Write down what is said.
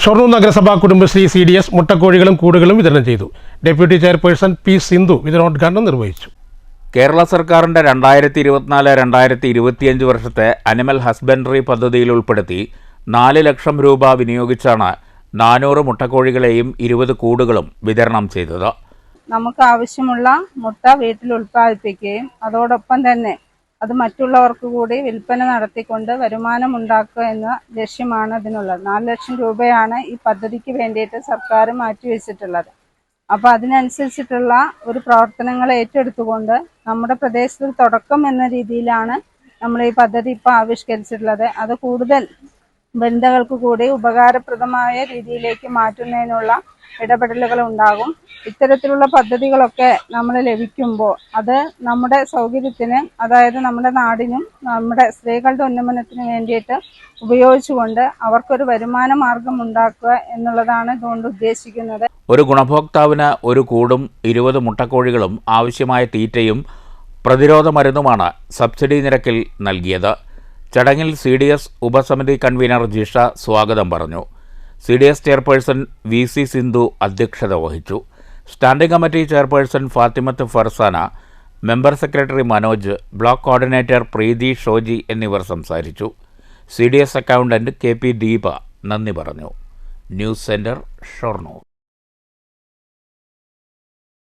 ഷൊർണൂർ നഗരസഭാ കുടുംബശ്രീ CDS മുട്ടക്കോഴികളും കൂടുകളും വിതരണം ചെയ്തു. Deputy chairperson P. സിന്ധു വിതരണോദ്ഘാടനം നിർവഹിച്ചു. കേരള സർക്കാരിൻ്റെ 2024-2025 വർഷത്തെ അനിമൽ ഹസ്ബൻഡറി പദ്ധതിയിൽ ഉൾപ്പെടുത്തി 4 ലക്ഷം രൂപ വിനിയോഗിച്ചാണ് 400 മുട്ടക്കോഴികളെയും 20 കൂടുകളും വിതരണം ചെയ്തത്. നമുക്ക് ആവശ്യമുള്ള മുട്ട വീട്ടിൽ ഉൽപ്പാദിപ്പിക്കുകയും അതോടൊപ്പം തന്നെ അത് മറ്റുള്ളവർക്ക് കൂടി വിൽപ്പന നടത്തിക്കൊണ്ട് വരുമാനം ഉണ്ടാക്കുക എന്ന ലക്ഷ്യമാണ് അതിനുള്ളത്. 4 ലക്ഷം രൂപയാണ് ഈ പദ്ധതിക്ക് വേണ്ടിയിട്ട് സർക്കാർ മാറ്റിവെച്ചിട്ടുള്ളത്. അപ്പോൾ അതിനനുസരിച്ചിട്ടുള്ള ഒരു പ്രവർത്തനങ്ങൾ ഏറ്റെടുത്തുകൊണ്ട് നമ്മുടെ പ്രദേശത്തിൽ തുടക്കം എന്ന രീതിയിലാണ് നമ്മൾ ഈ പദ്ധതി ഇപ്പോൾ ആവിഷ്കരിച്ചിട്ടുള്ളത്. അത് കൂടുതൽ ബന്ധുക്കൾക്ക് കൂടി ഉപകാരപ്രദമായ രീതിയിലേക്ക് മാറ്റുന്നതിനുള്ള ഇടപെടലുകൾ ഉണ്ടാകും. ഇത്തരത്തിലുള്ള പദ്ധതികളൊക്കെ നമ്മൾ ലഭിക്കുമ്പോൾ അത് നമ്മുടെ സൗകര്യത്തിന്, അതായത് നമ്മുടെ നാടിനും നമ്മുടെ സ്ത്രീകളുടെ ഉന്നമനത്തിന് വേണ്ടിയിട്ട് ഉപയോഗിച്ചുകൊണ്ട് അവർക്കൊരു വരുമാന മാർഗം ഉണ്ടാക്കുക എന്നുള്ളതാണ് ഇതുകൊണ്ട് ഉദ്ദേശിക്കുന്നത്. ഒരു ഗുണഭോക്താവിന് ഒരു കൂടും 20 മുട്ടക്കോഴികളും ആവശ്യമായ തീറ്റയും പ്രതിരോധ മരുന്നുമാണ് സബ്സിഡി നിരക്കിൽ നൽകിയത്. ചടങ്ങിൽ CDS ഉപസമിതി കൺവീനർ ജിഷ സ്വാഗതം പറഞ്ഞു. CDS ചെയർപേഴ്സൺ VC സിന്ധു അധ്യക്ഷത വഹിച്ചു. Standing committee chairperson Fathimath Farsana, member secretary Manoj, block coordinator Preethi Shoji എന്നിവർ സംസാരിച്ചു. CDS അക്കൗണ്ടന്റ് KP ദീപ നന്ദി പറഞ്ഞു. News centre, Shoranur.